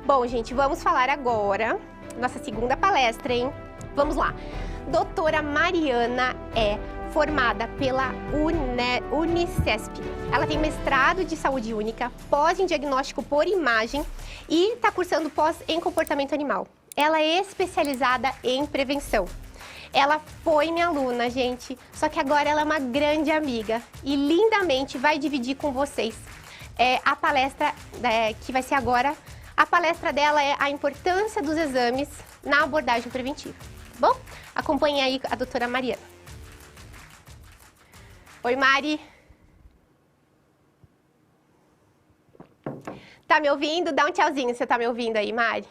Bom, gente, vamos falar agora nossa segunda palestra, hein? Vamos lá. Doutora Mariana é formada pela Unicesp. Ela tem mestrado de saúde única, pós em diagnóstico por imagem e está cursando pós em comportamento animal. Ela é especializada em prevenção. Ela foi minha aluna, gente, só que agora ela é uma grande amiga e lindamente vai dividir com vocês a palestra que vai ser agora. A palestra dela é a importância dos exames na abordagem preventiva. Bom, acompanhe aí a doutora Mariana. Oi, Mari. Tá me ouvindo? Dá um tchauzinho se você tá me ouvindo aí, Mari.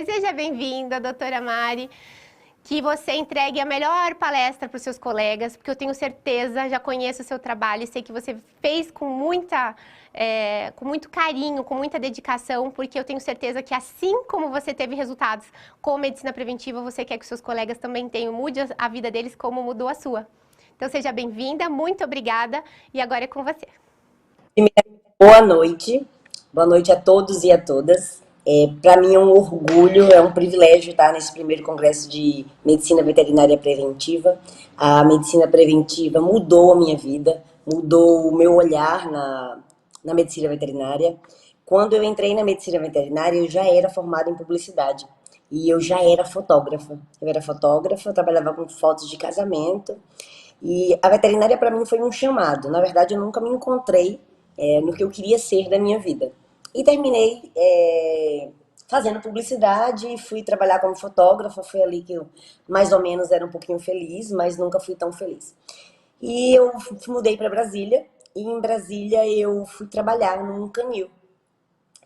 Seja bem-vinda, doutora Mari. Que você entregue a melhor palestra para os seus colegas, porque eu tenho certeza, já conheço o seu trabalho e sei que você fez com muito carinho, com muita dedicação, porque eu tenho certeza que assim como você teve resultados com medicina preventiva, você quer que os seus colegas também tenham, mude a vida deles como mudou a sua. Então seja bem-vinda, muito obrigada e agora é com você. Boa noite a todos e a todas. Para mim é um orgulho, é um privilégio estar nesse primeiro congresso de Medicina Veterinária Preventiva. A medicina preventiva mudou a minha vida, mudou o meu olhar na medicina veterinária. Quando eu entrei na medicina veterinária, eu já era formada em publicidade e eu já era fotógrafa. Eu trabalhava com fotos de casamento e a veterinária para mim foi um chamado. Na verdade, eu nunca me encontrei no que eu queria ser da minha vida. E terminei fazendo publicidade e fui trabalhar como fotógrafa. Foi ali que eu, mais ou menos, era um pouquinho feliz, mas nunca fui tão feliz. E eu mudei para Brasília, e em Brasília eu fui trabalhar num canil.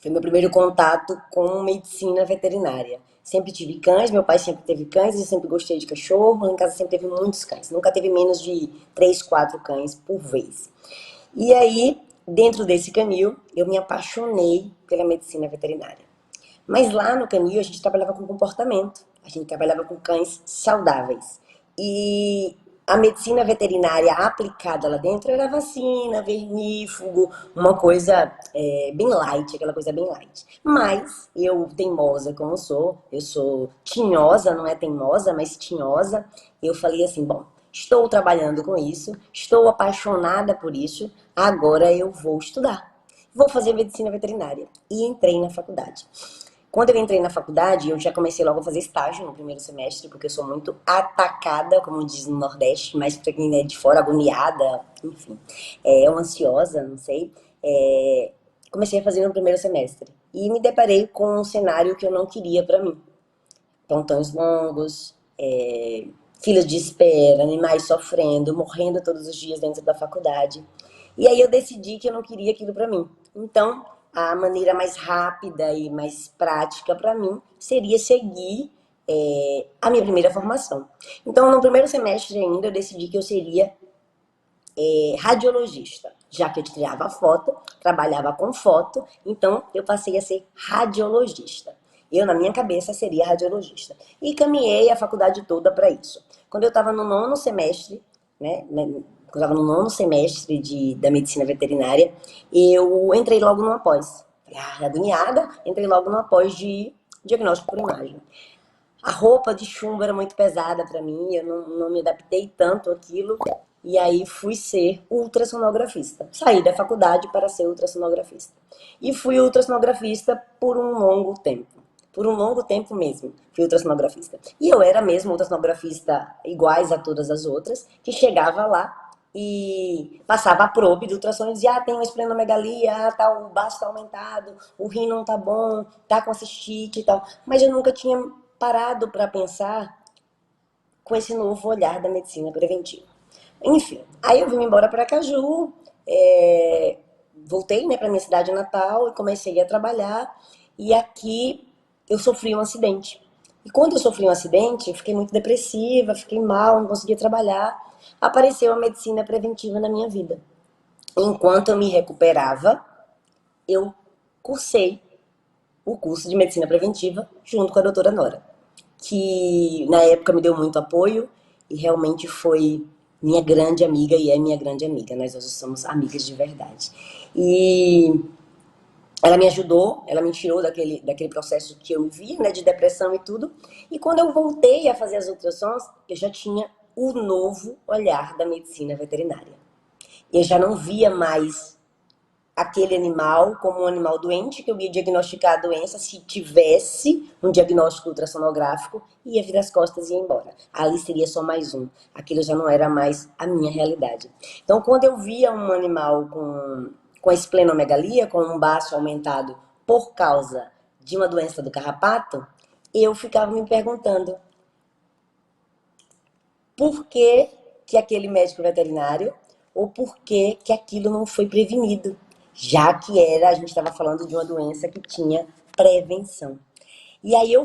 Foi meu primeiro contato com medicina veterinária. Sempre tive cães, meu pai sempre teve cães, eu sempre gostei de cachorro, lá em casa sempre teve muitos cães. Nunca teve menos de 3, 4 cães por vez. E aí, dentro desse canil, eu me apaixonei pela medicina veterinária. Mas lá no canil a gente trabalhava com comportamento, a gente trabalhava com cães saudáveis. E a medicina veterinária aplicada lá dentro era vacina, vermífugo, uma coisa bem light, aquela coisa bem light. Mas eu, teimosa como eu sou tinhosa, não é teimosa, mas tinhosa, eu falei assim, bom, estou trabalhando com isso, estou apaixonada por isso, agora eu vou estudar. Vou fazer medicina veterinária. E entrei na faculdade. Quando eu entrei na faculdade, eu já comecei logo a fazer estágio no primeiro semestre, porque eu sou muito atacada, como diz no Nordeste, mas pra quem é de fora, agoniada, enfim, ansiosa, não sei. Comecei a fazer no primeiro semestre. E me deparei com um cenário que eu não queria pra mim. Plantões longos, filas de espera, animais sofrendo, morrendo todos os dias dentro da faculdade. E aí eu decidi que eu não queria aquilo para mim. Então, a maneira mais rápida e mais prática para mim seria seguir a minha primeira formação. Então, no primeiro semestre ainda, eu decidi que eu seria radiologista. Já que eu tirava foto, trabalhava com foto, então eu passei a ser radiologista. Eu, na minha cabeça, seria radiologista. E caminhei a faculdade toda para isso. Quando eu estava no nono semestre, quando eu estava no nono semestre da medicina veterinária, eu entrei logo numa pós. Agoniada, entrei logo numa pós de diagnóstico por imagem. A roupa de chumbo era muito pesada para mim, eu não me adaptei tanto àquilo. E aí fui ser ultrassonografista. Saí da faculdade para ser ultrassonografista. E fui ultrassonografista por um longo tempo. Por um longo tempo mesmo, fui ultrassonografista. E eu era mesmo ultrassonografista iguais a todas as outras, que chegava lá e passava a probe do ultrassom e dizia, tem uma esplenomegalia, tá, o baço tá aumentado, o rim não tá bom, tá com cistite e tal. Mas eu nunca tinha parado para pensar com esse novo olhar da medicina preventiva. Enfim, aí eu vim embora para Caju, voltei para minha cidade natal e comecei a trabalhar. E aqui eu sofri um acidente. E quando eu sofri um acidente, eu fiquei muito depressiva, fiquei mal, não conseguia trabalhar. Apareceu a medicina preventiva na minha vida. Enquanto eu me recuperava, eu cursei o curso de medicina preventiva junto com a doutora Nora, que na época me deu muito apoio e realmente foi minha grande amiga e é minha grande amiga. Nós hoje somos amigas de verdade. E ela me ajudou, ela me tirou daquele processo que eu via, né, de depressão e tudo. E quando eu voltei a fazer as ultrassons, eu já tinha o novo olhar da medicina veterinária. Eu já não via mais aquele animal como um animal doente, que eu ia diagnosticar a doença se tivesse um diagnóstico ultrassonográfico, ia virar as costas e ia embora. Ali seria só mais um. Aquilo já não era mais a minha realidade. Então, quando eu via um animal com esplenomegalia, com um baço aumentado por causa de uma doença do carrapato, eu ficava me perguntando por que que aquele médico veterinário ou por que que aquilo não foi prevenido, já que a gente estava falando de uma doença que tinha prevenção. E aí eu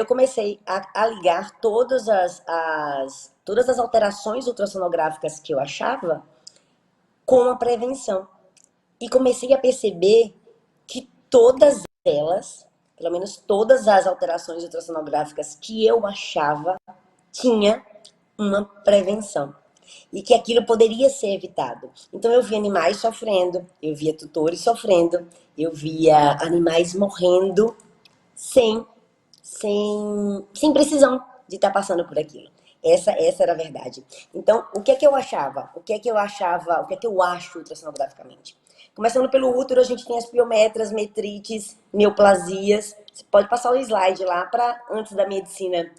comecei a ligar todas as alterações ultrassonográficas que eu achava com a prevenção. E comecei a perceber que todas elas, pelo menos todas as alterações ultrassonográficas que eu achava, tinha uma prevenção. E que aquilo poderia ser evitado. Então eu via animais sofrendo, eu via tutores sofrendo, eu via animais morrendo sem, sem precisão de estar passando por aquilo. Essa era a verdade. Então, o que é que eu achava? O que é que eu achava? O que é que eu acho ultrassonograficamente? Começando pelo útero, a gente tem as piometras, metrites, neoplasias. Você pode passar o slide lá para antes da medicina.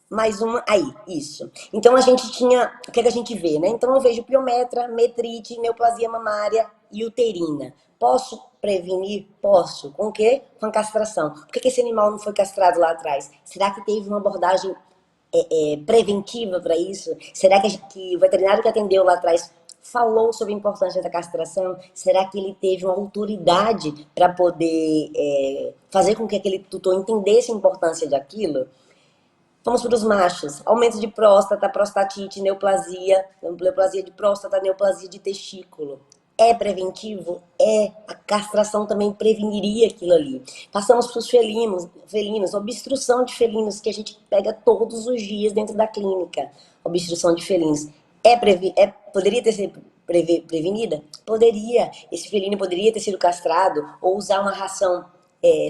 Mais uma, aí, isso. Então a gente tinha, o que é que a gente vê, né? Então eu vejo piometra, metrite, neoplasia mamária e uterina. Posso prevenir? Posso. Com o quê? Com a castração. Por que esse animal não foi castrado lá atrás? Será que teve uma abordagem preventiva para isso? Será que o veterinário que atendeu lá atrás falou sobre a importância da castração? Será que ele teve uma autoridade para poder fazer com que aquele tutor entendesse a importância daquilo? Vamos para os machos. Aumento de próstata, prostatite, neoplasia de próstata, neoplasia de testículo. É preventivo? É. A castração também preveniria aquilo ali. Passamos para os felinos, obstrução de felinos, que a gente pega todos os dias dentro da clínica. Obstrução de felinos. Poderia ter sido prevenida? Poderia. Esse felino poderia ter sido castrado ou usar uma ração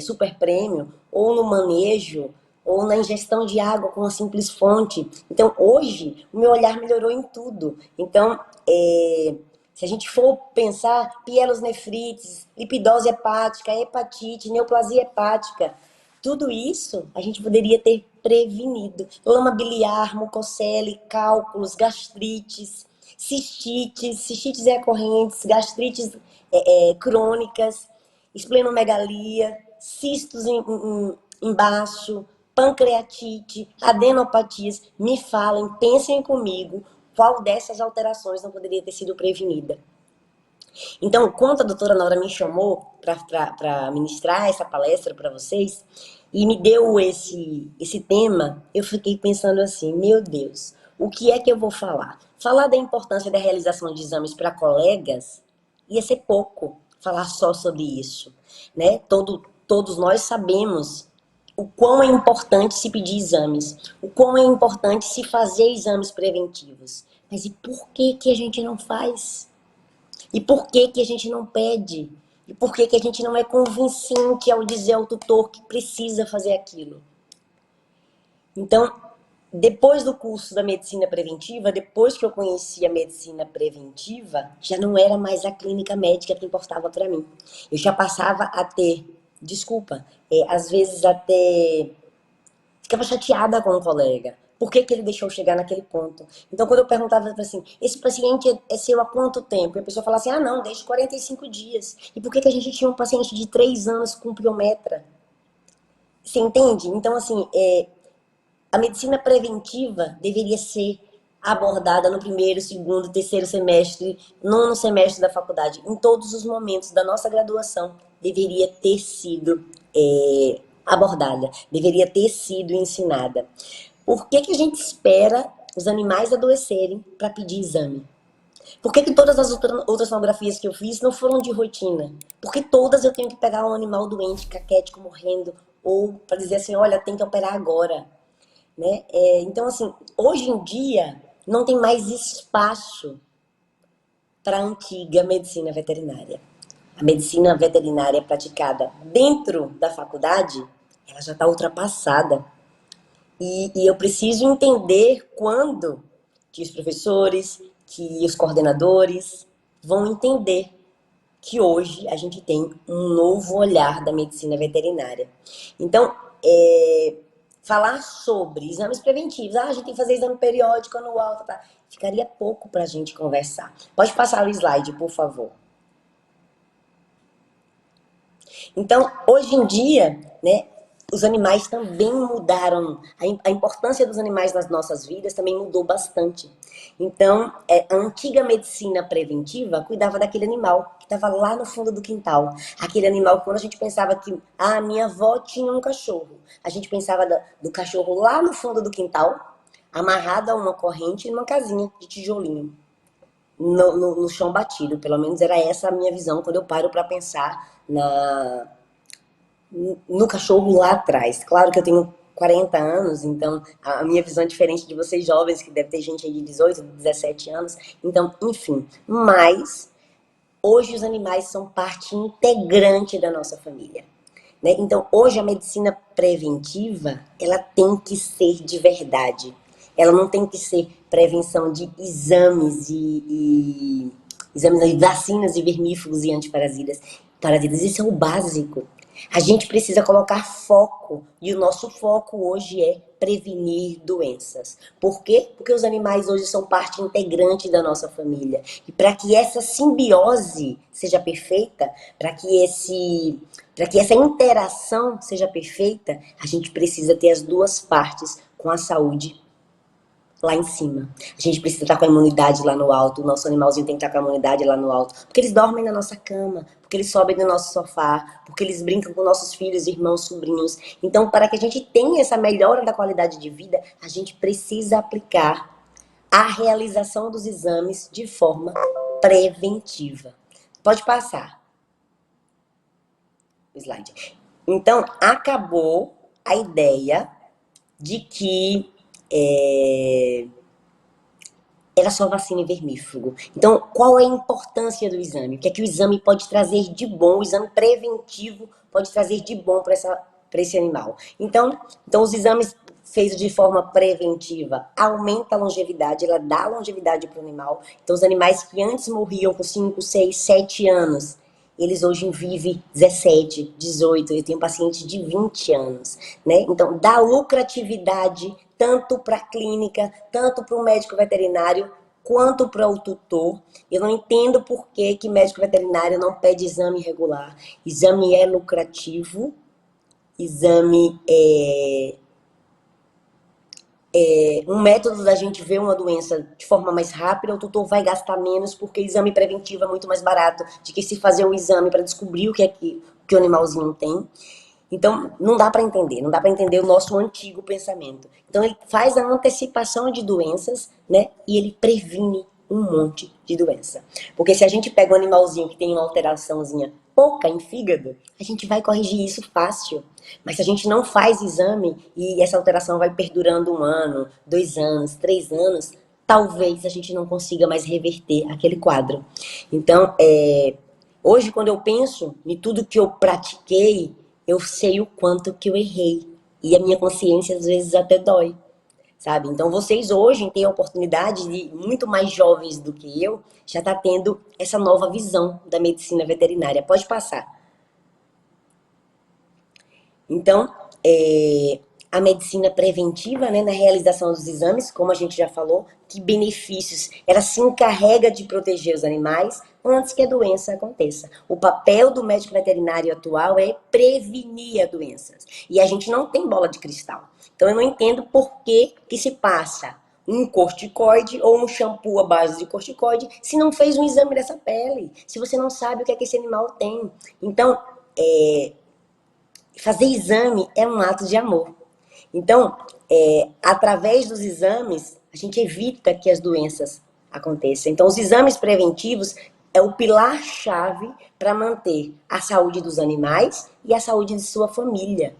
super prêmio, ou no manejo, ou na ingestão de água com uma simples fonte. Então, hoje, o meu olhar melhorou em tudo. Então, se a gente for pensar, pielonefrites, lipidose hepática, hepatite, neoplasia hepática, tudo isso a gente poderia ter prevenido. Lama biliar, mucocele, cálculos, gastrites, cistites recorrentes, gastrites crônicas, esplenomegalia, cistos embaixo, pancreatite, adenopatias. Me falem, pensem comigo, qual dessas alterações não poderia ter sido prevenida. Então, quando a doutora Nora me chamou para ministrar essa palestra para vocês e me deu esse tema, eu fiquei pensando assim, meu Deus, o que é que eu vou falar? Falar da importância da realização de exames para colegas ia ser pouco, falar só sobre isso, né? Todos nós sabemos o quão é importante se pedir exames, o quão é importante se fazer exames preventivos. Mas e por que que a gente não faz? E por que que a gente não pede? E por que que a gente não é convincente ao dizer ao tutor que precisa fazer aquilo? Então, depois do curso da medicina preventiva, depois que eu conheci a medicina preventiva, já não era mais a clínica médica que importava para mim. Eu já passava a ter, desculpa, às vezes até ficava chateada com o colega. Por que que ele deixou chegar naquele ponto? Então, quando eu perguntava assim, esse paciente é seu há quanto tempo? E a pessoa falava assim, ah, não, desde 45 dias. E por que que a gente tinha um paciente de 3 anos com pliometra? Você entende? Então, assim, a medicina preventiva deveria ser abordada no primeiro, segundo, terceiro semestre, nono semestre da faculdade. Em todos os momentos da nossa graduação, deveria ter sido abordada, deveria ter sido ensinada. Por que que a gente espera os animais adoecerem para pedir exame? Por que que todas as outras sonografias que eu fiz não foram de rotina? Porque todas eu tenho que pegar um animal doente, caquético, morrendo, ou para dizer assim, olha, tem que operar agora. Né? Então, assim, hoje em dia não tem mais espaço para a antiga medicina veterinária. A medicina veterinária praticada dentro da faculdade, ela já está ultrapassada. E eu preciso entender quando que os professores, que os coordenadores vão entender que hoje a gente tem um novo olhar da medicina veterinária. Então, falar sobre exames preventivos, a gente tem que fazer exame periódico anual, tá? Ficaria pouco para a gente conversar. Pode passar o slide, por favor. Então, hoje em dia, né, os animais também mudaram, a importância dos animais nas nossas vidas também mudou bastante. Então, a antiga medicina preventiva cuidava daquele animal que estava lá no fundo do quintal. Aquele animal que quando a gente pensava que, minha avó tinha um cachorro, a gente pensava do cachorro lá no fundo do quintal, amarrado a uma corrente numa casinha de tijolinho. No chão batido, pelo menos era essa a minha visão quando eu paro para pensar no cachorro lá atrás. Claro que eu tenho 40 anos, então a minha visão é diferente de vocês jovens, que deve ter gente aí de 18, 17 anos. Então, enfim, mas hoje os animais são parte integrante da nossa família. Né? Então, hoje a medicina preventiva, ela tem que ser de verdade. Ela não tem que ser prevenção de exames exames de vacinas e vermífugos e antiparasitas. Isso é o básico. A gente precisa colocar foco, e o nosso foco hoje é prevenir doenças. Por quê? Porque os animais hoje são parte integrante da nossa família. E para que essa simbiose seja perfeita, para que essa interação seja perfeita, a gente precisa ter as duas partes com a saúde lá em cima. A gente precisa estar com a imunidade lá no alto, o nosso animalzinho tem que estar com a imunidade lá no alto, porque eles dormem na nossa cama, porque eles sobem no nosso sofá, porque eles brincam com nossos filhos, irmãos, sobrinhos. Então, para que a gente tenha essa melhora da qualidade de vida, a gente precisa aplicar a realização dos exames de forma preventiva. Pode passar o slide. Então, acabou a ideia de que era só vacina e vermífugo. Então, qual é a importância do exame? O que é que o exame pode trazer de bom? O exame preventivo pode trazer de bom para esse animal. Então, os exames feitos de forma preventiva aumenta a longevidade, ela dá longevidade para o animal. Então, os animais que antes morriam com 5, 6, 7 anos, eles hoje vivem 17, 18, eu tenho pacientes de 20 anos, né? Então, dá lucratividade tanto para a clínica, tanto para o médico veterinário, quanto para o tutor. Eu não entendo por que médico veterinário não pede exame regular. Exame é lucrativo, exame um método da gente ver uma doença de forma mais rápida, o tutor vai gastar menos, porque exame preventivo é muito mais barato do que se fazer um exame para descobrir o que o animalzinho tem. Então, não dá para entender o nosso antigo pensamento. Então, ele faz a antecipação de doenças, né? E ele previne um monte de doença. Porque se a gente pega um animalzinho que tem uma alteraçãozinha pouca em fígado, a gente vai corrigir isso fácil. Mas se a gente não faz exame e essa alteração vai perdurando 1 ano, 2 anos, 3 anos, talvez a gente não consiga mais reverter aquele quadro. Então, hoje, quando eu penso em tudo que eu pratiquei, eu sei o quanto que eu errei. E a minha consciência, às vezes, até dói, sabe? Então, vocês hoje têm a oportunidade de, muito mais jovens do que eu, já tá tendo essa nova visão da medicina veterinária. Pode passar. Então, a medicina preventiva, né, na realização dos exames, como a gente já falou, que benefícios? Ela se encarrega de proteger os animais antes que a doença aconteça. O papel do médico veterinário atual é prevenir as doenças. E a gente não tem bola de cristal. Então, eu não entendo por que se passa um corticoide ou um shampoo à base de corticoide se não fez um exame dessa pele, se você não sabe o que é que esse animal tem. Então, fazer exame é um ato de amor. Então, através dos exames, a gente evita que as doenças aconteçam. Então, os exames preventivos é o pilar-chave para manter a saúde dos animais e a saúde de sua família.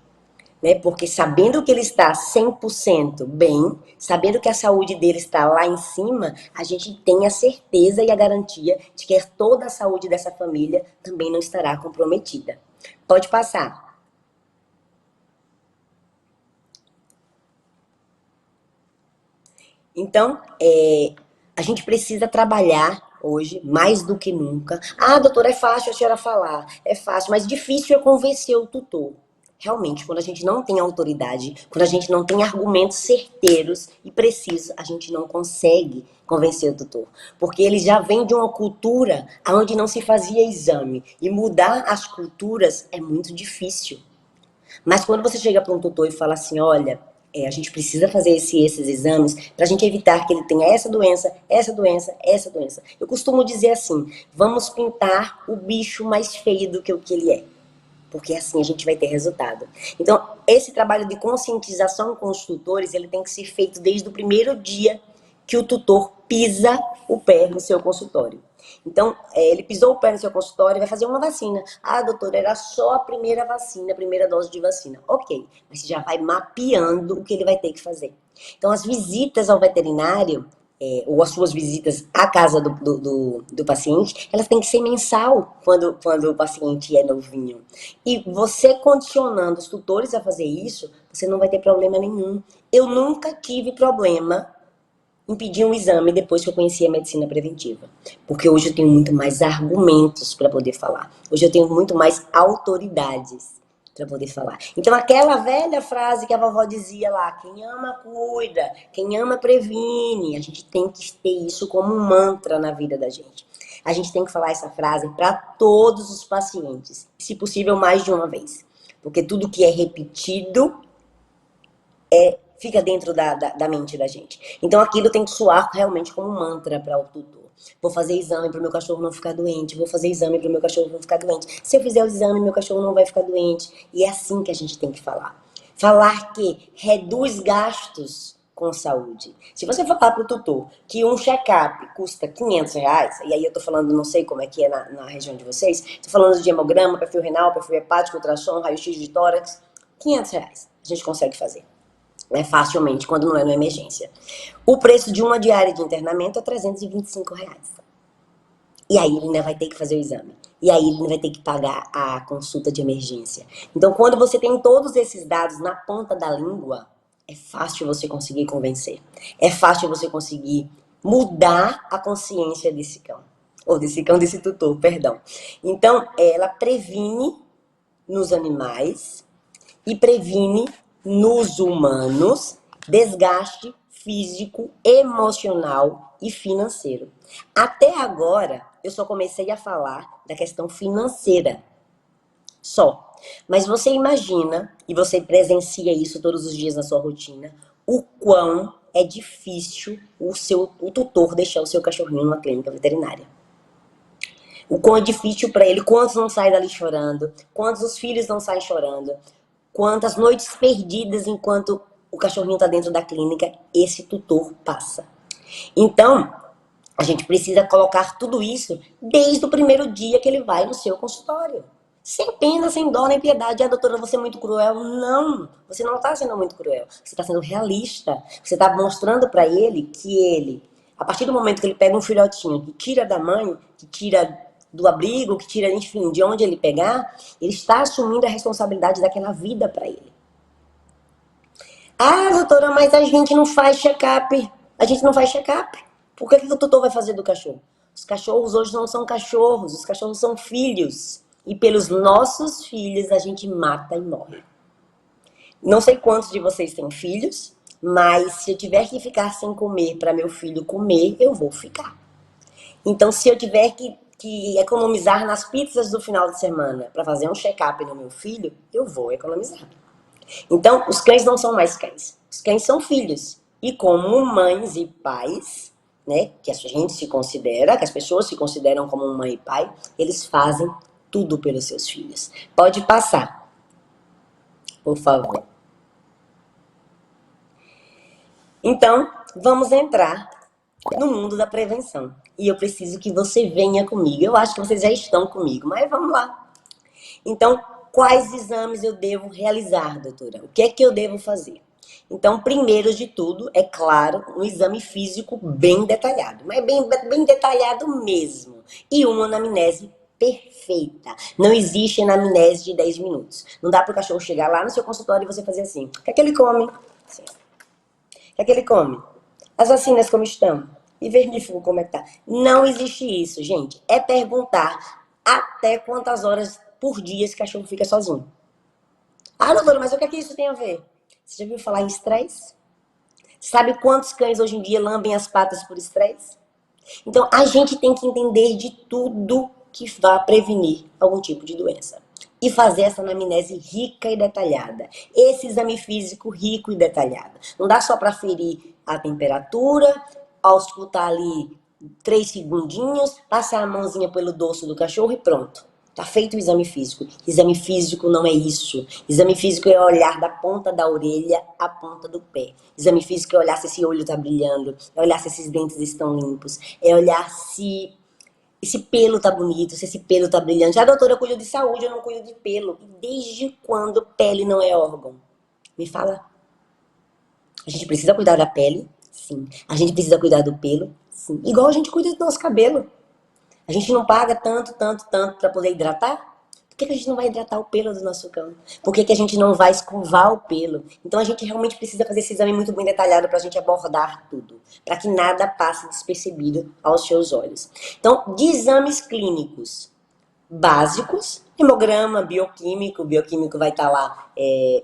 né? Porque sabendo que ele está 100% bem, sabendo que a saúde dele está lá em cima, a gente tem a certeza e a garantia de que toda a saúde dessa família também não estará comprometida. Pode passar. Então, a gente precisa trabalhar hoje, mais do que nunca. Ah, doutora, é fácil a senhora falar, é fácil, mas difícil é convencer o tutor. Realmente, quando a gente não tem autoridade, quando a gente não tem argumentos certeiros e precisos, a gente não consegue convencer o tutor. Porque ele já vem de uma cultura onde não se fazia exame. E mudar as culturas é muito difícil. Mas quando você chega para um tutor e fala assim, olha, a gente precisa fazer esses exames para a gente evitar que ele tenha essa doença, essa doença, essa doença. Eu costumo dizer assim, vamos pintar o bicho mais feio do que o que ele é. Porque assim a gente vai ter resultado. Então, esse trabalho de conscientização com os tutores, ele tem que ser feito desde o primeiro dia que o tutor pisa o pé no seu consultório. Então, ele pisou o pé no seu consultório e vai fazer uma vacina. Ah, doutora, era só a primeira vacina, a primeira dose de vacina. Ok, mas você já vai mapeando o que ele vai ter que fazer. Então, as visitas ao veterinário, ou as suas visitas à casa do paciente, elas têm que ser mensal quando o paciente é novinho. E você condicionando os tutores a fazer isso, você não vai ter problema nenhum. Eu nunca tive problema em pedir um exame depois que eu conheci a medicina preventiva. Porque hoje eu tenho muito mais argumentos para poder falar. Hoje eu tenho muito mais autoridades para poder falar. Então aquela velha frase que a vovó dizia lá, quem ama cuida, quem ama previne, a gente tem que ter isso como um mantra na vida da gente. A gente tem que falar essa frase para todos os pacientes, se possível mais de uma vez. Porque tudo que é repetido fica dentro da mente da gente. Então aquilo tem que soar realmente como um mantra para o tutor. Vou fazer exame para o meu cachorro não ficar doente. Vou fazer exame para o meu cachorro não ficar doente. Se eu fizer o exame, meu cachorro não vai ficar doente. E é assim que a gente tem que falar. Falar que reduz gastos com saúde. Se você falar para o tutor que um check-up custa R$ 500, e aí eu tô falando, não sei como é que é na região de vocês, tô falando de hemograma, perfil renal, perfil hepático, ultrassom, raio-x de tórax, R$ 500 a gente consegue fazer. Facilmente, quando não é na emergência. O preço de uma diária de internamento é R$ 325. E aí ele ainda vai ter que fazer o exame. E aí ele ainda vai ter que pagar a consulta de emergência. Então, quando você tem todos esses dados na ponta da língua, é fácil você conseguir convencer. É fácil você conseguir mudar a consciência desse cão. Ou desse tutor, perdão. Então, ela previne nos animais e previne nos humanos desgaste físico, emocional e financeiro. Até agora, eu só comecei a falar da questão financeira. Só. Mas você imagina, e você presencia isso todos os dias na sua rotina, o quão é difícil o tutor deixar o seu cachorrinho numa clínica veterinária. O quão é difícil para ele, quantos não saem dali chorando, quantos os filhos não saem chorando, quantas noites perdidas enquanto o cachorrinho está dentro da clínica, esse tutor passa. Então, a gente precisa colocar tudo isso desde o primeiro dia que ele vai no seu consultório. Sem pena, sem dó, nem piedade. Ah, doutora, você é muito cruel. Não, você não está sendo muito cruel. Você está sendo realista. Você está mostrando para ele que ele, a partir do momento que ele pega um filhotinho, que tira da mãe, que tira do abrigo, que tira, enfim, de onde ele pegar, ele está assumindo a responsabilidade daquela vida para ele. Ah, doutora, mas a gente não faz check-up. A gente não faz check-up. Por que o tutor vai fazer do cachorro? Os cachorros hoje não são cachorros, os cachorros são filhos. E pelos nossos filhos a gente mata e morre. Não sei quantos de vocês têm filhos, mas se eu tiver que ficar sem comer para meu filho comer, eu vou ficar. Então, se eu tiver que economizar nas pizzas do final de semana para fazer um check-up no meu filho, eu vou economizar. Então, os cães não são mais cães. Os cães são filhos. E como mães e pais, né, que a gente se considera, que as pessoas se consideram como mãe e pai, eles fazem tudo pelos seus filhos. Pode passar, por favor. Então, vamos entrar no mundo da prevenção. E eu preciso que você venha comigo. Eu acho que vocês já estão comigo, mas vamos lá. Então, quais exames eu devo realizar, doutora? O que é que eu devo fazer? Então, primeiro de tudo, é claro, um exame físico bem detalhado, mas bem detalhado mesmo. E uma anamnese perfeita. Não existe anamnese de 10 minutos. Não dá para o cachorro chegar lá no seu consultório e você fazer assim. O que é que ele come? Assim. O que é que ele come? As vacinas como estão? E vermífugo como é que tá? Não existe isso, gente. É perguntar até quantas horas por dia esse cachorro fica sozinho. Ah, doutora, mas o que é que isso tem a ver? Você já ouviu falar em estresse? Sabe quantos cães hoje em dia lambem as patas por estresse? Então, a gente tem que entender de tudo que vá prevenir algum tipo de doença. E fazer essa anamnese rica e detalhada. Esse exame físico rico e detalhado. Não dá só para ferir a temperatura, auscultar ali 3 segundinhos, passar a mãozinha pelo dorso do cachorro e pronto. Tá feito o exame físico. Exame físico não é isso. Exame físico é olhar da ponta da orelha à ponta do pé. Exame físico é olhar se esse olho tá brilhando, é olhar se esses dentes estão limpos, é olhar se esse pelo tá bonito, se esse pelo tá brilhante. Ah, doutora, eu cuido de saúde, eu não cuido de pelo. E desde quando pele não é órgão? Me fala. A gente precisa cuidar da pele? Sim. A gente precisa cuidar do pelo? Sim. Igual a gente cuida do nosso cabelo. A gente não paga tanto para poder hidratar? Por que a gente não vai hidratar o pelo do nosso cão? Por que a gente não vai escovar o pelo? Então a gente realmente precisa fazer esse exame muito bem detalhado para a gente abordar tudo. Para que nada passe despercebido aos seus olhos. Então, de exames clínicos básicos, hemograma, bioquímico vai estar lá.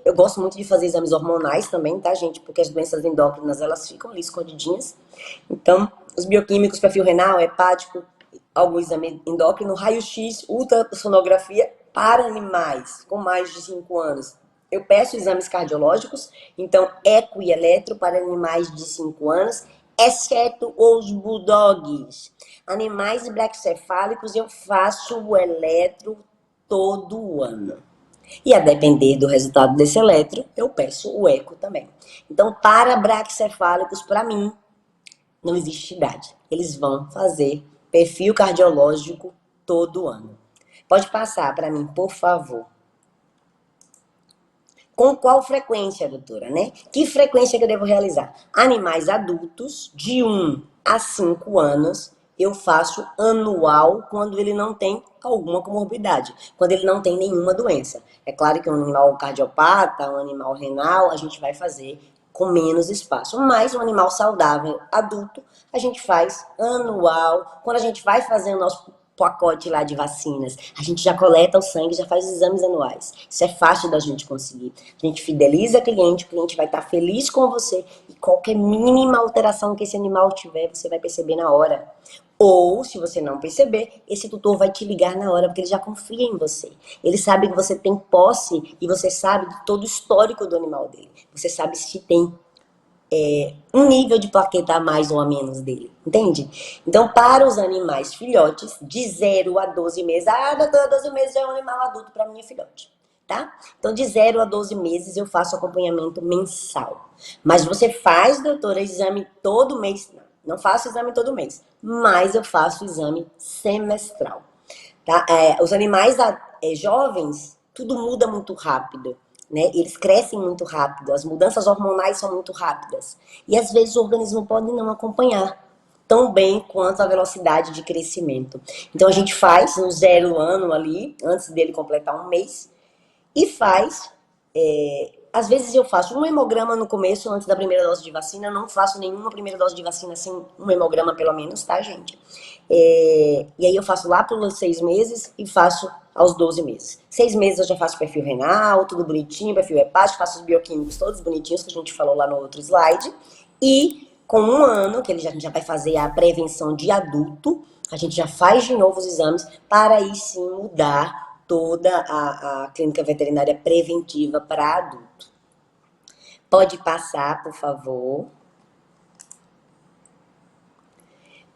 Eu gosto muito de fazer exames hormonais também, tá, gente? Porque as doenças endócrinas, elas ficam ali escondidinhas. Então, os bioquímicos, perfil renal, hepático, algum exame endócrino, raio-x, ultrassonografia para animais com mais de 5 anos. Eu peço exames cardiológicos, então eco e eletro para animais de 5 anos, exceto os bulldogs. Animais braquicefálicos eu faço o eletro todo ano. E a depender do resultado desse eletro, eu peço o eco também. Então, para braquicefálicos, para mim, não existe idade. Eles vão fazer perfil cardiológico todo ano. Pode passar para mim, por favor. Com qual frequência, doutora, né? Que frequência que eu devo realizar? Animais adultos, de 1 a 5 anos, eu faço anual quando ele não tem alguma comorbidade, quando ele não tem nenhuma doença. É claro que um animal cardiopata, um animal renal, a gente vai fazer com menos espaço. Mas um animal saudável, adulto, a gente faz anual. Quando a gente vai fazer o nosso pacote lá de vacinas, a gente já coleta o sangue, já faz os exames anuais. Isso é fácil da gente conseguir. A gente fideliza o cliente vai estar feliz com você e qualquer mínima alteração que esse animal tiver, você vai perceber na hora. Ou, se você não perceber, esse tutor vai te ligar na hora, porque ele já confia em você. Ele sabe que você tem posse e você sabe de todo o histórico do animal dele. Você sabe se tem um nível de plaqueta a mais ou a menos dele, entende? Então, para os animais filhotes, de 0 a 12 meses, doutora, 12 meses já é um animal adulto, para mim é filhote, tá? Então, de 0 a 12 meses, eu faço acompanhamento mensal. Mas você faz, doutora, exame todo mês? Não faço exame todo mês, mas eu faço exame semestral, tá? Os animais jovens, tudo muda muito rápido. Né? Eles crescem muito rápido, as mudanças hormonais são muito rápidas. E às vezes o organismo pode não acompanhar tão bem quanto a velocidade de crescimento. Então a gente faz no 0 ano ali, antes dele completar um mês, e faz, às vezes eu faço um hemograma no começo, antes da primeira dose de vacina, eu não faço nenhuma primeira dose de vacina sem um hemograma pelo menos, tá, gente? E aí eu faço lá pelos 6 meses e faço aos 12 meses. 6 meses eu já faço perfil renal, tudo bonitinho, perfil hepático, faço os bioquímicos todos bonitinhos, que a gente falou lá no outro slide. E com 1 ano, que a gente já vai fazer a prevenção de adulto, a gente já faz de novo os exames para aí sim mudar toda a clínica veterinária preventiva para adulto. Pode passar, por favor.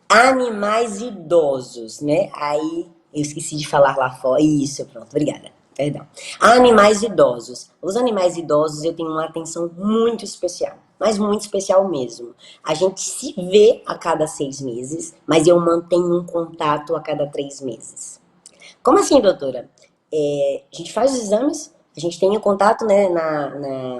Animais idosos, né? Aí eu esqueci de falar lá fora. Isso, pronto, obrigada. Perdão. Animais idosos. Os animais idosos eu tenho uma atenção muito especial, mas muito especial mesmo. A gente se vê a cada 6 meses, mas eu mantenho um contato a cada 3 meses. Como assim, doutora? A gente faz os exames, a gente tem o contato, né,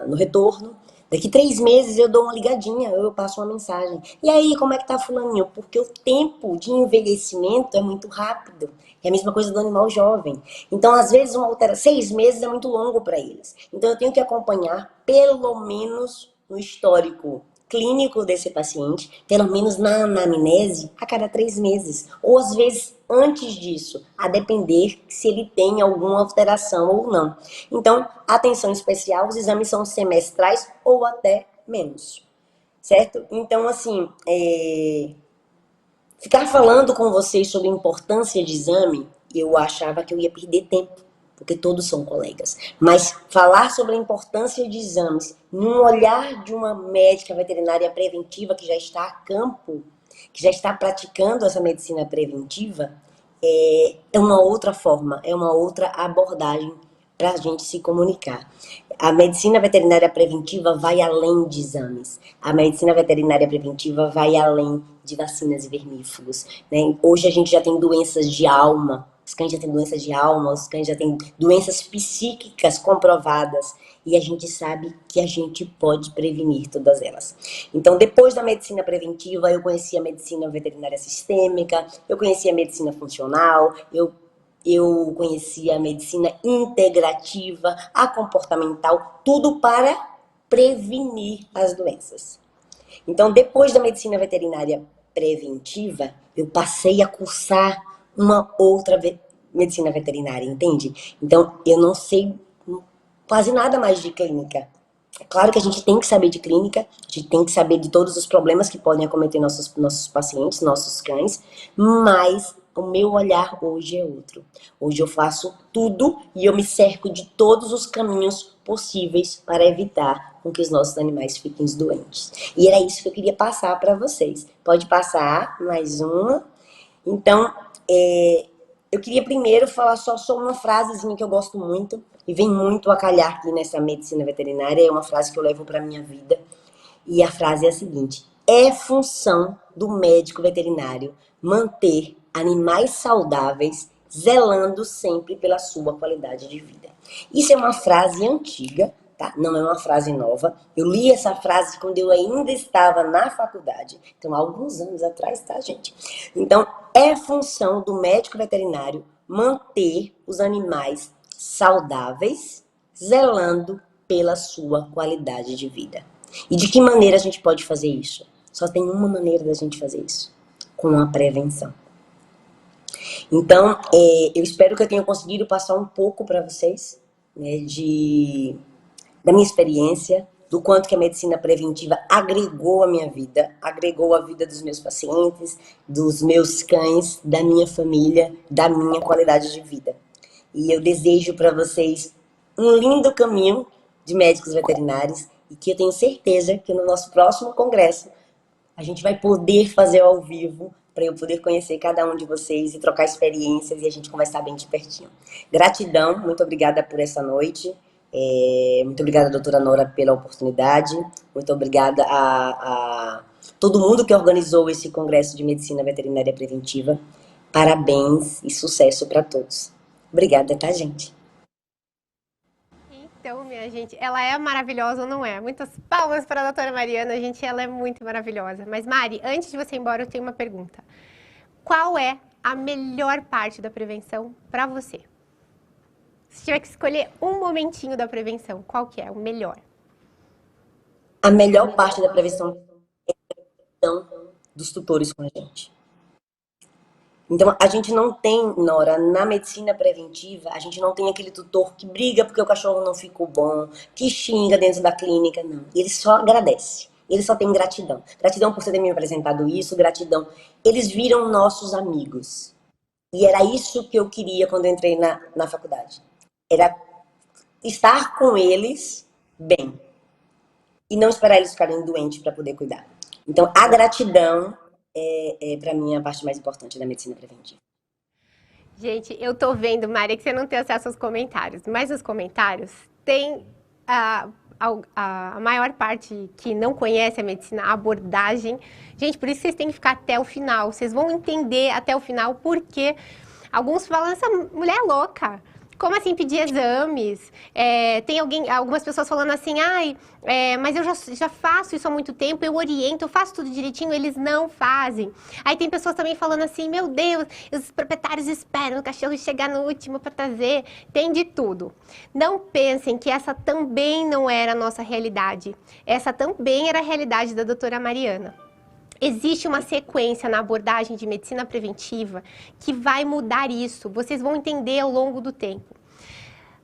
no retorno. Daqui 3 meses eu dou uma ligadinha, eu passo uma mensagem. E aí, como é que tá fulaninho? Porque o tempo de envelhecimento é muito rápido. É a mesma coisa do animal jovem. Então, às vezes, 6 meses é muito longo para eles. Então, eu tenho que acompanhar, pelo menos, no histórico clínico desse paciente, pelo menos na anamnese, a cada 3 meses. Ou, às vezes, antes disso, a depender se ele tem alguma alteração ou não. Então, atenção especial, os exames são semestrais ou até menos, certo? Então, assim, ficar falando com vocês sobre a importância de exame, eu achava que eu ia perder tempo, porque todos são colegas. Mas falar sobre a importância de exames, num olhar de uma médica veterinária preventiva que já está a campo, que já está praticando essa medicina preventiva, é uma outra forma, é uma outra abordagem para a gente se comunicar. A medicina veterinária preventiva vai além de exames. A medicina veterinária preventiva vai além de vacinas e vermífugos, né? Hoje a gente já tem doenças de alma, os cães já têm doenças de alma, os cães já têm doenças psíquicas comprovadas. E a gente sabe que a gente pode prevenir todas elas. Então, depois da medicina preventiva, eu conheci a medicina veterinária sistêmica, eu conheci a medicina funcional, eu conheci a medicina integrativa, a comportamental, tudo para prevenir as doenças. Então, depois da medicina veterinária preventiva, eu passei a cursar uma outra medicina veterinária, entende? Então, eu não sei quase nada mais de clínica. É claro que a gente tem que saber de clínica, a gente tem que saber de todos os problemas que podem acometer nossos pacientes, nossos cães, mas o meu olhar hoje é outro. Hoje eu faço tudo e eu me cerco de todos os caminhos possíveis para evitar com que os nossos animais fiquem doentes. E era isso que eu queria passar para vocês. Pode passar mais uma. Então, eu queria primeiro falar só sobre uma frasezinha que eu gosto muito e vem muito a calhar aqui nessa medicina veterinária. É uma frase que eu levo para minha vida. E a frase é a seguinte: é função do médico veterinário manter animais saudáveis, zelando sempre pela sua qualidade de vida. Isso é uma frase antiga, tá? Não é uma frase nova. Eu li essa frase quando eu ainda estava na faculdade. Então, há alguns anos atrás, tá, gente? Então, é função do médico veterinário manter os animais saudáveis, zelando pela sua qualidade de vida. E de que maneira a gente pode fazer isso? Só tem uma maneira da gente fazer isso: com a prevenção. Então, eu espero que eu tenha conseguido passar um pouco para vocês, né, da minha experiência, do quanto que a medicina preventiva agregou a minha vida, agregou a vida dos meus pacientes, dos meus cães, da minha família, da minha qualidade de vida. E eu desejo para vocês um lindo caminho de médicos veterinários e que eu tenho certeza que no nosso próximo congresso a gente vai poder fazer ao vivo para eu poder conhecer cada um de vocês e trocar experiências e a gente conversar bem de pertinho. Gratidão, muito obrigada por essa noite. Muito obrigada, doutora Nora, pela oportunidade. Muito obrigada a todo mundo que organizou esse congresso de medicina veterinária preventiva. Parabéns e sucesso para todos. Obrigada, tá, gente? Então, minha gente, ela é maravilhosa ou não é? Muitas palmas para a doutora Mariana, gente, ela é muito maravilhosa. Mas, Mari, antes de você ir embora, eu tenho uma pergunta. Qual é a melhor parte da prevenção para você? Se tiver que escolher um momentinho da prevenção, qual que é o melhor? A melhor parte da prevenção é a prevenção dos tutores com a gente. Então, a gente não tem, Nora, na medicina preventiva, a gente não tem aquele tutor que briga porque o cachorro não ficou bom, que xinga dentro da clínica, não. Ele só agradece. Ele só tem gratidão. Gratidão por você ter me apresentado isso, gratidão. Eles viram nossos amigos. E era isso que eu queria quando eu entrei na faculdade. Era estar com eles bem. E não esperar eles ficarem doentes para poder cuidar. Então, a gratidão é para mim a parte mais importante da medicina preventiva. Gente, eu tô vendo, Maria, que você não tem acesso aos comentários, mas os comentários tem a maior parte que não conhece a medicina, a abordagem. Gente, por isso vocês têm que ficar até o final. Vocês vão entender até o final porque alguns falam, essa mulher é louca. Como assim pedir exames? Tem algumas pessoas falando assim, ai, mas eu já faço isso há muito tempo, eu oriento, eu faço tudo direitinho, eles não fazem. Aí tem pessoas também falando assim, meu Deus, os proprietários esperam o cachorro chegar no último para trazer. Tem de tudo. Não pensem que essa também não era a nossa realidade. Essa também era a realidade da doutora Mariana. Existe uma sequência na abordagem de medicina preventiva que vai mudar isso. Vocês vão entender ao longo do tempo.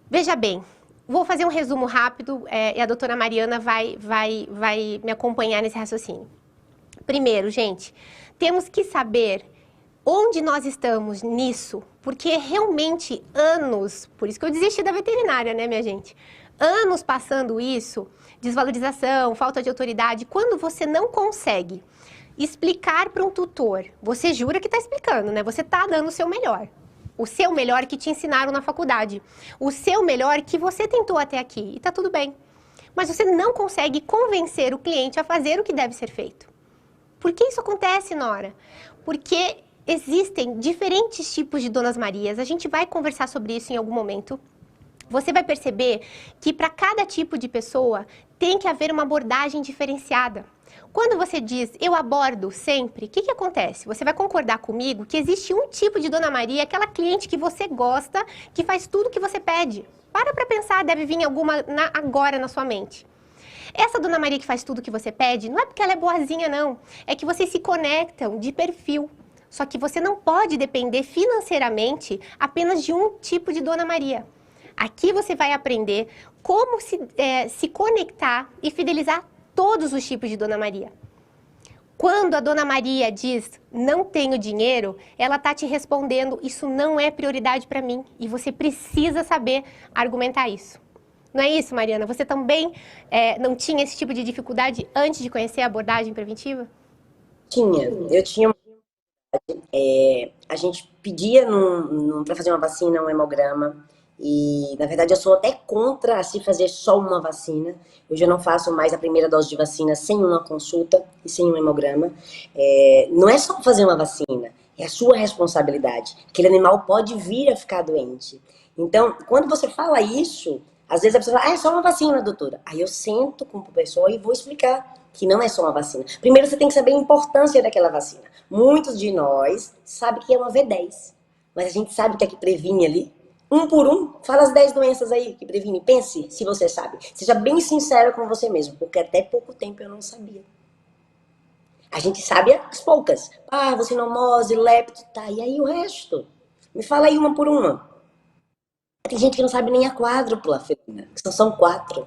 Veja bem, vou fazer um resumo rápido e a doutora Mariana vai me acompanhar nesse raciocínio. Primeiro, gente, temos que saber onde nós estamos nisso, porque realmente anos, por isso que eu desisti da veterinária, né, minha gente? Anos passando isso, desvalorização, falta de autoridade, quando você não consegue explicar para um tutor, você jura que está explicando, né? Você está dando o seu melhor. O seu melhor que te ensinaram na faculdade. O seu melhor que você tentou até aqui. E tá tudo bem. Mas você não consegue convencer o cliente a fazer o que deve ser feito. Por que isso acontece, Nora? Porque existem diferentes tipos de Donas Marias. A gente vai conversar sobre isso em algum momento. Você vai perceber que para cada tipo de pessoa tem que haver uma abordagem diferenciada. Quando você diz, eu abordo sempre, o que acontece? Você vai concordar comigo que existe um tipo de Dona Maria, aquela cliente que você gosta, que faz tudo que você pede. Para pensar, deve vir alguma agora na sua mente. Essa Dona Maria que faz tudo que você pede, não é porque ela é boazinha, não. É que vocês se conectam de perfil. Só que você não pode depender financeiramente apenas de um tipo de Dona Maria. Aqui você vai aprender como se conectar e fidelizar todos os tipos de Dona Maria. Quando a Dona Maria diz, não tenho dinheiro, ela está te respondendo, isso não é prioridade para mim. E você precisa saber argumentar isso. Não é isso, Mariana? Você também não tinha esse tipo de dificuldade antes de conhecer a abordagem preventiva? Eu tinha. A gente pedia para fazer uma vacina, um hemograma. E, na verdade, eu sou até contra se fazer só uma vacina. Hoje eu não faço mais a primeira dose de vacina sem uma consulta e sem um hemograma. Não é só fazer uma vacina, é a sua responsabilidade. Aquele animal pode vir a ficar doente. Então, quando você fala isso, às vezes a pessoa fala, é só uma vacina, doutora. Aí eu sento com a pessoa e vou explicar que não é só uma vacina. Primeiro você tem que saber a importância daquela vacina. Muitos de nós sabem que é uma V10, mas a gente sabe o que é que previne ali. Um por um, fala as 10 doenças aí que previne. Pense se você sabe. Seja bem sincero com você mesmo, porque até pouco tempo eu não sabia. A gente sabe as poucas. Vacinomose, lepto, tá. E aí o resto? Me fala aí uma por uma. Tem gente que não sabe nem a quádrupla, Felina. São 4.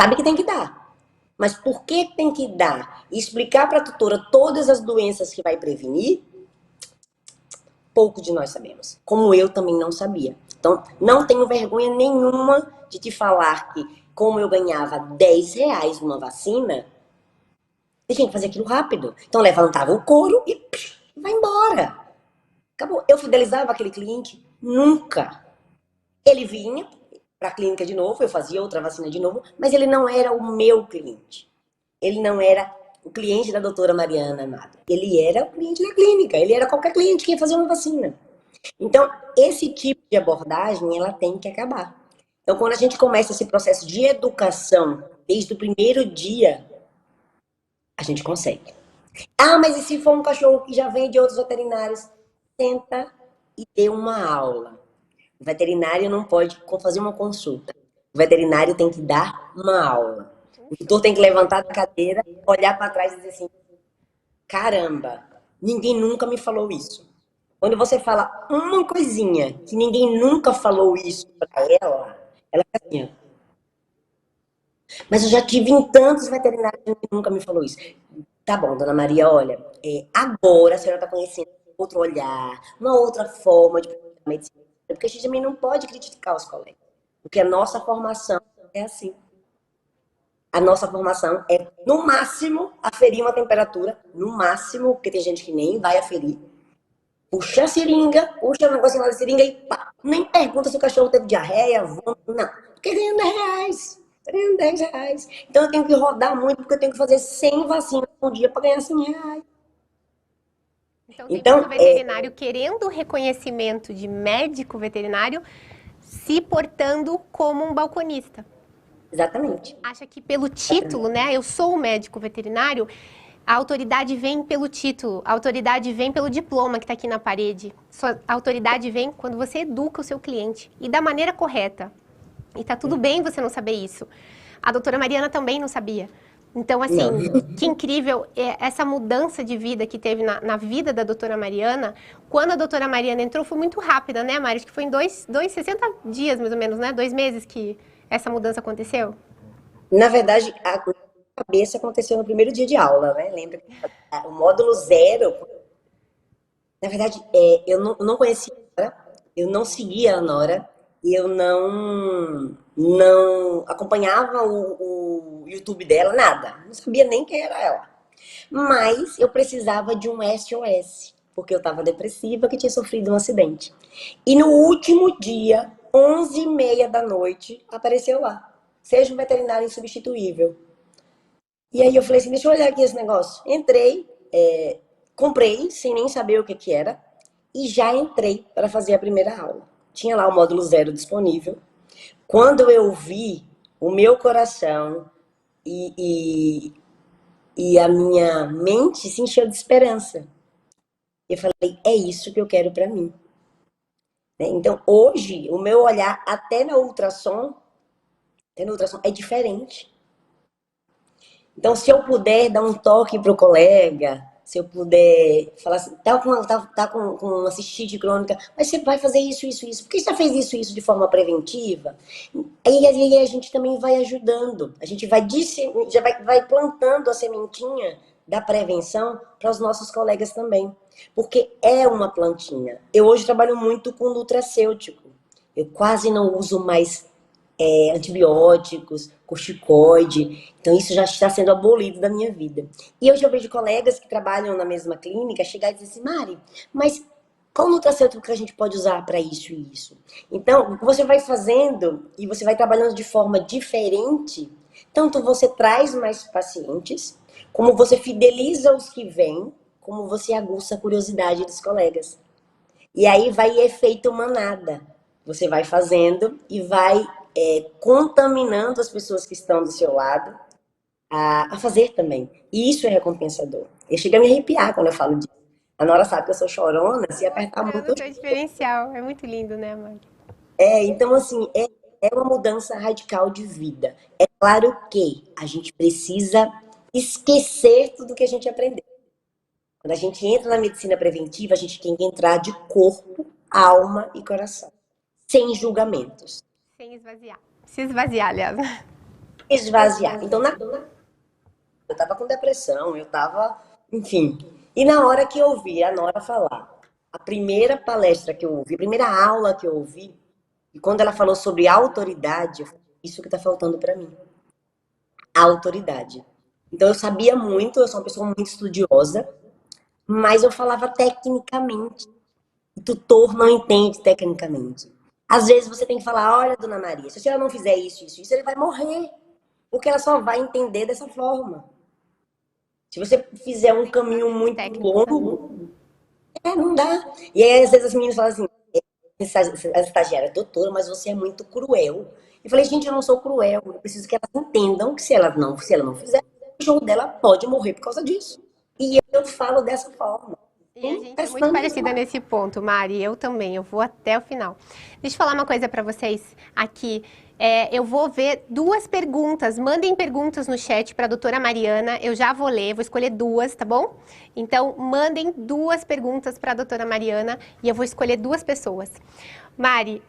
Sabe que tem que dar. Mas por que tem que dar? E explicar para a tutora todas as doenças que vai prevenir, pouco de nós sabemos. Como eu também não sabia. Então, não tenho vergonha nenhuma de te falar que, como eu ganhava R$10 numa vacina, eu tinha que fazer aquilo rápido. Então, levantava o couro e vai embora. Acabou. Eu fidelizava aquele cliente? Nunca. Ele vinha para a clínica de novo, eu fazia outra vacina de novo, mas ele não era o meu cliente. Ele não era o cliente da doutora Mariana Amado. Ele era o cliente da clínica. Ele era qualquer cliente que ia fazer uma vacina. Então, esse tipo de abordagem, ela tem que acabar. Então, quando a gente começa esse processo de educação, desde o primeiro dia, a gente consegue. Mas e se for um cachorro que já vem de outros veterinários? Senta e dê uma aula. O veterinário não pode fazer uma consulta. O veterinário tem que dar uma aula. O tutor tem que levantar da cadeira, olhar para trás e dizer assim, caramba, ninguém nunca me falou isso. Quando você fala uma coisinha que ninguém nunca falou isso para ela fica assim, ó. Mas eu já tive em tantos veterinários que ninguém nunca me falou isso. Tá bom, dona Maria, olha, agora a senhora está conhecendo outro olhar, uma outra forma de medicina, porque a gente também não pode criticar os colegas, porque a nossa formação é assim. A nossa formação é, no máximo, aferir uma temperatura, no máximo, porque tem gente que nem vai aferir. Puxa a seringa, puxa o negócio lá da seringa e pá. Nem pergunta se o cachorro teve diarreia, vômito, não. Porque ganhando R$10. Ganhando R$10. Então eu tenho que rodar muito, porque eu tenho que fazer 100 vacinas por dia para ganhar R$100. Então tem muito veterinário querendo reconhecimento de médico veterinário se portando como um balconista. Exatamente. Acha que pelo título, né? Eu sou um médico veterinário, a autoridade vem pelo título, a autoridade vem pelo diploma que está aqui na parede. A autoridade vem quando você educa o seu cliente e da maneira correta. E tá tudo bem você não saber isso. A doutora Mariana também não sabia. Então, assim, que incrível essa mudança de vida que teve na vida da doutora Mariana. Quando a doutora Mariana entrou, foi muito rápida, né, Mari? Acho que foi em 60 dias, mais ou menos, né? 2 meses que essa mudança aconteceu. Na verdade, a cabeça aconteceu no primeiro dia de aula, né? Lembra que o módulo zero, na verdade, eu não conhecia a Nora, eu não seguia a Nora, e eu não acompanhava o YouTube dela, nada. Não sabia nem quem era ela. Mas eu precisava de um SOS, porque eu estava depressiva, que tinha sofrido um acidente. E no último dia, 11h30 da noite, apareceu lá. Seja um veterinário insubstituível. E aí eu falei assim, deixa eu olhar aqui esse negócio. Entrei, comprei, sem nem saber o que que era, e já entrei para fazer a primeira aula. Tinha lá o módulo zero disponível. Quando eu vi, o meu coração e a minha mente se encheu de esperança. Eu falei, é isso que eu quero para mim. Né? Então, hoje, o meu olhar até no ultrassom é diferente. Então, se eu puder dar um toque pro colega, se eu puder falar assim, tá com uma cistite crônica, mas você vai fazer isso, isso, isso. Por que você já fez isso, isso de forma preventiva? Aí a gente também vai ajudando. A gente vai plantando a sementinha da prevenção para os nossos colegas também. Porque é uma plantinha. Eu hoje trabalho muito com nutracêutico. Eu quase não uso mais antibióticos, corticoide. Então, isso já está sendo abolido da minha vida. E hoje eu vejo colegas que trabalham na mesma clínica chegar e dizer assim, Mari, mas qual nutracêutico que a gente pode usar para isso e isso? Então, você vai fazendo e você vai trabalhando de forma diferente, tanto você traz mais pacientes, como você fideliza os que vêm, como você aguça a curiosidade dos colegas. E aí vai efeito manada. Você vai fazendo e vai contaminando as pessoas que estão do seu lado a fazer também. E isso é recompensador. Eu chego a me arrepiar quando eu falo disso. A Nora sabe que eu sou chorona, se apertar muito. Mostrando o seu diferencial. É muito lindo, né, Mari? Então, assim, é uma mudança radical de vida. É claro que a gente precisa esquecer tudo que a gente aprendeu. Quando a gente entra na medicina preventiva, a gente tem que entrar de corpo, alma e coração, sem julgamentos. Sem esvaziar. Se esvaziar, aliás. Esvaziar. Então, eu tava com depressão, eu tava, enfim. E na hora que eu ouvi a Nora falar, a primeira palestra que eu ouvi, a primeira aula que eu ouvi, e quando ela falou sobre autoridade, eu falei, isso que tá faltando para mim. A autoridade. Então, eu sabia muito, eu sou uma pessoa muito estudiosa, mas eu falava tecnicamente. O tutor não entende tecnicamente. Às vezes você tem que falar, olha, dona Maria, se a senhora não fizer isso, isso, isso, ele vai morrer. Porque ela só vai entender dessa forma. Se você fizer um caminho muito longo, não dá. E aí, às vezes, as meninas falam assim, a estagiária, doutora, mas você é muito cruel. Eu falei, gente, eu não sou cruel. Eu preciso que elas entendam que se ela não fizer, o jogo dela pode morrer por causa disso. E eu falo dessa forma. E a gente é muito parecida nesse ponto, Mari. Eu também, eu vou até o final. Deixa eu falar uma coisa para vocês aqui. Eu vou ver duas perguntas. Mandem perguntas no chat para a doutora Mariana. Eu já vou ler, vou escolher duas, tá bom? Então, mandem duas perguntas para a doutora Mariana e eu vou escolher duas pessoas. Mari,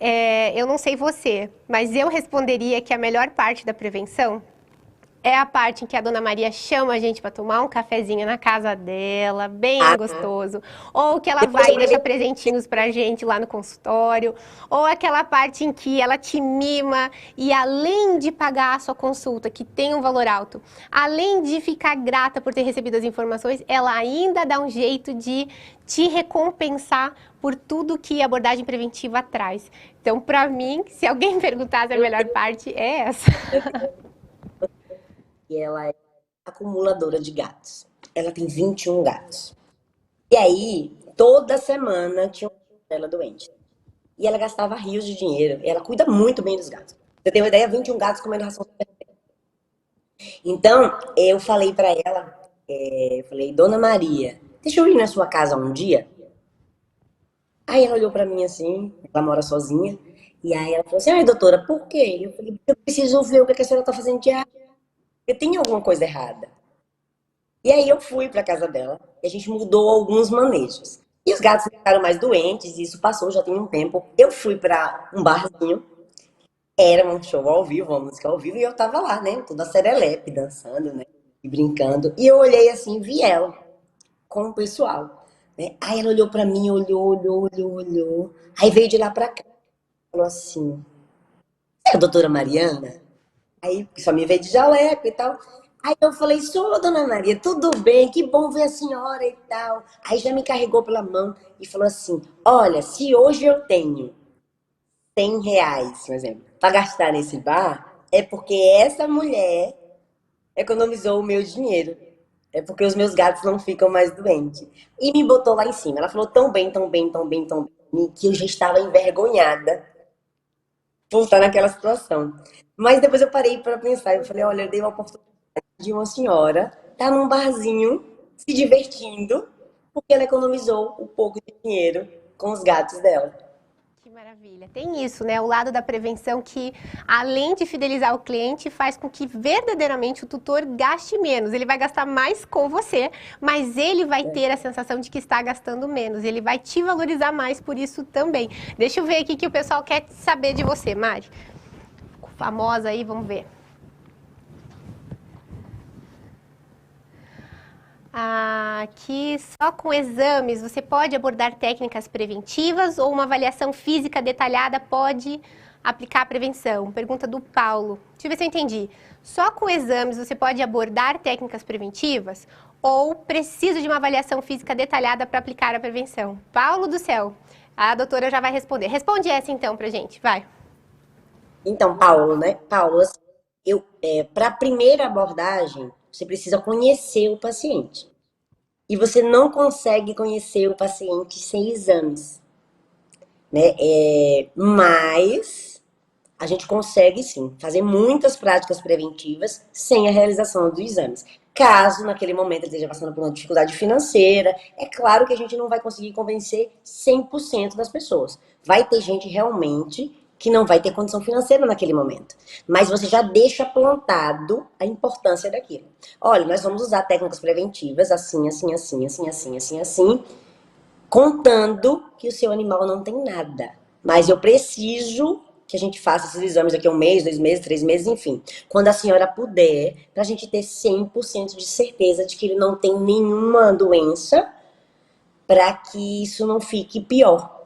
eu não sei você, mas eu responderia que a melhor parte da prevenção é a parte em que a Dona Maria chama a gente para tomar um cafezinho na casa dela, bem gostoso. Ou que ela vai e deixa presentinhos pra gente lá no consultório. Ou aquela parte em que ela te mima e além de pagar a sua consulta, que tem um valor alto, além de ficar grata por ter recebido as informações, ela ainda dá um jeito de te recompensar por tudo que a abordagem preventiva traz. Então, pra mim, se alguém perguntasse a melhor parte, é essa. E ela é acumuladora de gatos. Ela tem 21 gatos. E aí, toda semana tinha uma dela doente. e ela gastava rios de dinheiro. Ela cuida muito bem dos gatos. Você tem uma ideia? 21 gatos comendo ração. Então, eu falei pra ela, eu falei, Dona Maria, deixa eu ir na sua casa um dia? Aí ela olhou pra mim assim, ela mora sozinha, e aí ela falou assim, ai doutora, por quê? Eu falei, eu preciso ver o que a senhora tá fazendo diário, porque tem alguma coisa errada. E aí eu fui pra casa dela, e a gente mudou alguns manejos. E os gatos ficaram mais doentes, e isso passou já tem um tempo. Eu fui pra um barzinho, era um show ao vivo, uma música ao vivo, e eu tava lá, né, toda serelepe, dançando, né, e brincando. E eu olhei assim, vi ela com o pessoal, né? Aí ela olhou pra mim, olhou. Aí veio de lá pra cá, falou assim, é a doutora Mariana? Aí só me veio de jaleco e tal. Aí eu falei, sou dona Maria, tudo bem, que bom ver a senhora e tal. Aí já me carregou pela mão e falou assim, olha, se hoje eu tenho R$ 100, por exemplo, para gastar nesse bar, é porque essa mulher economizou o meu dinheiro. É porque os meus gatos não ficam mais doentes. E me botou lá em cima. Ela falou tão bem, tão bem, que eu já estava envergonhada por estar naquela situação. Mas depois eu parei para pensar. Eu falei, olha, eu dei uma oportunidade de uma senhora estar num barzinho se divertindo porque ela economizou um pouco de dinheiro com os gatos dela. Que maravilha. Tem isso, né? O lado da prevenção que, além de fidelizar o cliente, faz com que verdadeiramente o tutor gaste menos. Ele vai gastar mais com você, mas ele vai ter a sensação de que está gastando menos. Ele vai te valorizar mais por isso também. Deixa eu ver aqui que o pessoal quer saber de você, Mari. Famosa aí, vamos ver. Aqui, só com exames, você pode abordar técnicas preventivas ou uma avaliação física detalhada pode aplicar a prevenção? Pergunta do Paulo. Deixa eu ver se eu entendi. Só com exames você pode abordar técnicas preventivas ou precisa de uma avaliação física detalhada para aplicar a prevenção? Paulo do céu, a doutora já vai responder. Responde essa então pra gente, vai. Então, Paulo, né? Paulo, assim, para a primeira abordagem, você precisa conhecer o paciente. E você não consegue conhecer o paciente sem exames, né? Mas a gente consegue sim fazer muitas práticas preventivas sem a realização dos exames. Caso naquele momento ele esteja passando por uma dificuldade financeira, é claro que a gente não vai conseguir convencer 100% das pessoas. Vai ter gente realmente que não vai ter condição financeira naquele momento. Mas você já deixa plantado a importância daquilo. Olha, nós vamos usar técnicas preventivas assim, contando que o seu animal não tem nada. Mas eu preciso que a gente faça esses exames daqui a um mês, 2 meses, 3 meses, enfim. Quando a senhora puder, pra gente ter 100% de certeza de que ele não tem nenhuma doença, para que isso não fique pior.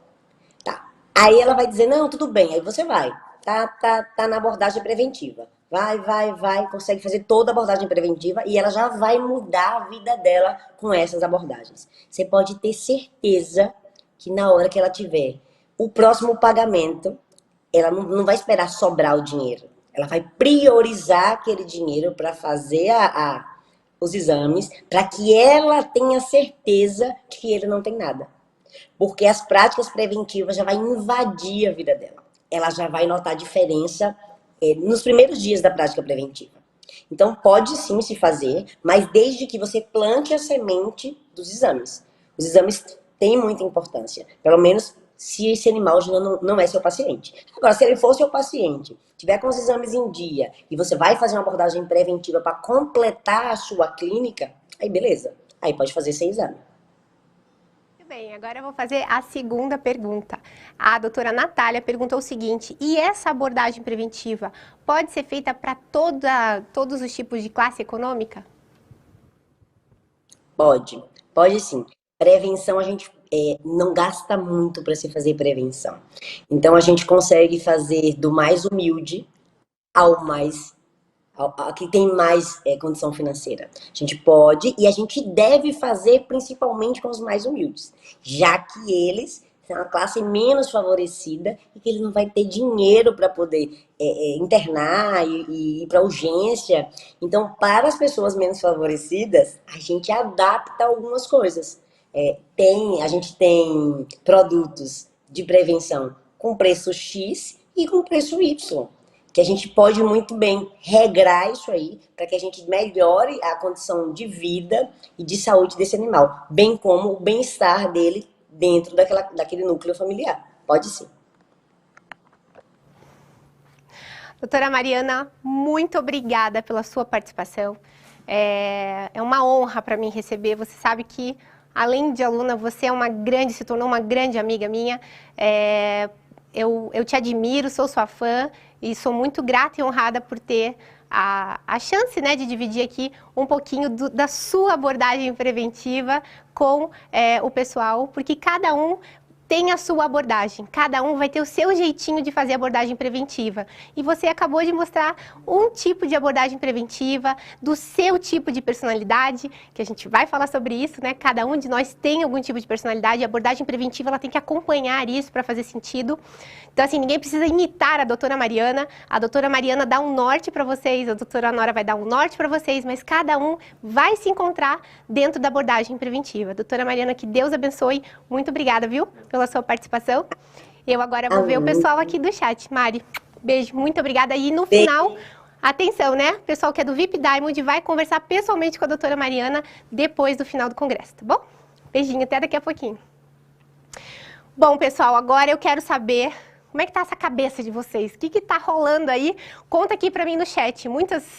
Tá. Aí ela vai dizer, não, tudo bem. Aí você vai. Tá na abordagem preventiva. Vai, consegue fazer toda a abordagem preventiva e ela já vai mudar a vida dela com essas abordagens. Você pode ter certeza que na hora que ela tiver o próximo pagamento, ela não vai esperar sobrar o dinheiro. Ela vai priorizar aquele dinheiro para fazer os exames, para que ela tenha certeza que ele não tem nada. Porque as práticas preventivas já vai invadir a vida dela. Ela já vai notar a diferença nos primeiros dias da prática preventiva. Então pode sim se fazer, mas desde que você plante a semente dos exames. Os exames têm muita importância, pelo menos se esse animal já não é seu paciente. Agora, se ele for seu paciente, tiver com os exames em dia e você vai fazer uma abordagem preventiva para completar a sua clínica, aí beleza. Aí pode fazer sem exame. Bem, agora eu vou fazer a segunda pergunta. A doutora Natália perguntou o seguinte: e essa abordagem preventiva pode ser feita para todos os tipos de classe econômica? Pode sim. Prevenção a gente não gasta muito para se fazer prevenção. Então a gente consegue fazer do mais humilde ao mais a que tem mais condição financeira. A gente pode e a gente deve fazer principalmente com os mais humildes, já que eles são a classe menos favorecida e que ele não vai ter dinheiro para poder internar e ir para urgência. Então, para as pessoas menos favorecidas, a gente adapta algumas coisas. A gente tem produtos de prevenção com preço X e com preço Y. Que a gente pode muito bem regrar isso aí para que a gente melhore a condição de vida e de saúde desse animal, bem como o bem-estar dele dentro daquele núcleo familiar. Pode sim. Doutora Mariana, muito obrigada pela sua participação. É uma honra para mim receber. Você sabe que, além de aluna, você se tornou uma grande amiga minha. Eu te admiro, sou sua fã e sou muito grata e honrada por ter a chance, né, de dividir aqui um pouquinho da sua abordagem preventiva com o pessoal, porque cada um tem a sua abordagem, cada um vai ter o seu jeitinho de fazer abordagem preventiva. E você acabou de mostrar um tipo de abordagem preventiva, do seu tipo de personalidade, que a gente vai falar sobre isso, né? Cada um de nós tem algum tipo de personalidade, e a abordagem preventiva ela tem que acompanhar isso para fazer sentido. Então, assim, ninguém precisa imitar a doutora Mariana dá um norte para vocês, a doutora Nora vai dar um norte para vocês, mas cada um vai se encontrar dentro da abordagem preventiva. Doutora Mariana, que Deus abençoe, muito obrigada, viu, pela sua participação. Eu agora vou ver o pessoal aqui do chat. Mari, beijo, muito obrigada. E no final, atenção, né? O pessoal que é do VIP Diamond vai conversar pessoalmente com a doutora Mariana depois do final do congresso, tá bom? Beijinho, até daqui a pouquinho. Bom, pessoal, agora eu quero saber como é que tá essa cabeça de vocês. O que tá rolando aí? Conta aqui pra mim no chat. Muitas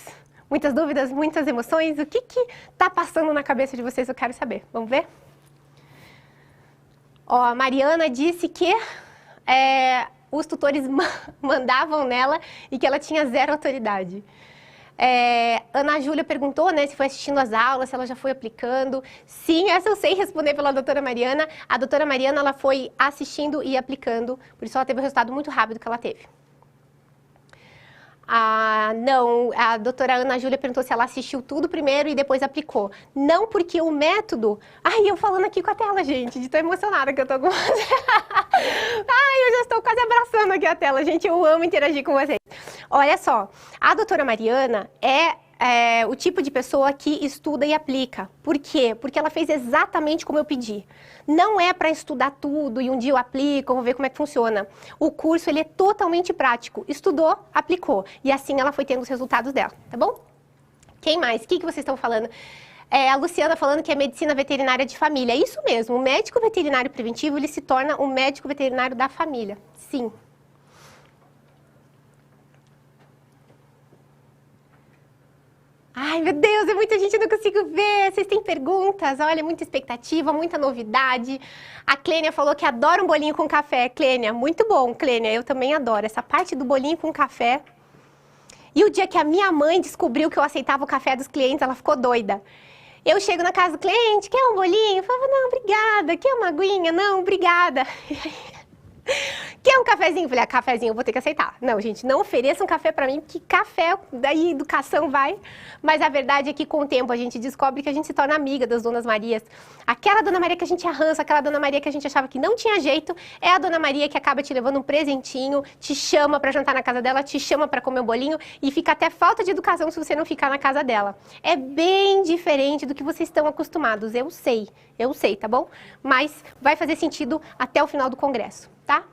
dúvidas, muitas emoções. O que tá passando na cabeça de vocês? Eu quero saber. Vamos ver? Ó, a Mariana disse que os tutores mandavam nela e que ela tinha zero autoridade. Ana Júlia perguntou, né, se foi assistindo às aulas, se ela já foi aplicando. Sim, essa eu sei responder pela doutora Mariana. A doutora Mariana, ela foi assistindo e aplicando, por isso ela teve o resultado muito rápido que ela teve. Não, a doutora Ana Júlia perguntou se ela assistiu tudo primeiro e depois aplicou. Não, porque o método... Ai, eu falando aqui com a tela, gente, de tão emocionada que eu tô com... Ai, eu já estou quase abraçando aqui a tela, gente, eu amo interagir com vocês. Olha só, a doutora Mariana é o tipo de pessoa que estuda e aplica. Por quê? Porque ela fez exatamente como eu pedi. Não é para estudar tudo e um dia eu aplico, vou ver como é que funciona. O curso ele é totalmente prático. Estudou, aplicou. E assim ela foi tendo os resultados dela, tá bom? Quem mais? O que vocês estão falando? A Luciana falando que é medicina veterinária de família. É isso mesmo, o médico veterinário preventivo ele se torna o médico veterinário da família. Sim. Ai, meu Deus, é muita gente, eu não consigo ver. Vocês têm perguntas? Olha, muita expectativa, muita novidade. A Clênia falou que adora um bolinho com café. Clênia, muito bom, Clênia, eu também adoro. Essa parte do bolinho com café. E o dia que a minha mãe descobriu que eu aceitava o café dos clientes, ela ficou doida. Eu chego na casa do cliente, quer um bolinho? Eu falava, não, obrigada. Quer uma aguinha? Não, obrigada. Quer um cafezinho? Eu falei, cafezinho eu vou ter que aceitar. Não, gente, não ofereça um café pra mim, porque café, daí educação vai. Mas a verdade é que com o tempo a gente descobre que a gente se torna amiga das Donas Marias. Aquela Dona Maria que a gente arrança, aquela Dona Maria que a gente achava que não tinha jeito, é a Dona Maria que acaba te levando um presentinho, te chama pra jantar na casa dela, te chama pra comer um bolinho e fica até falta de educação se você não ficar na casa dela. É bem diferente do que vocês estão acostumados, eu sei, tá bom? Mas vai fazer sentido até o final do congresso, tá?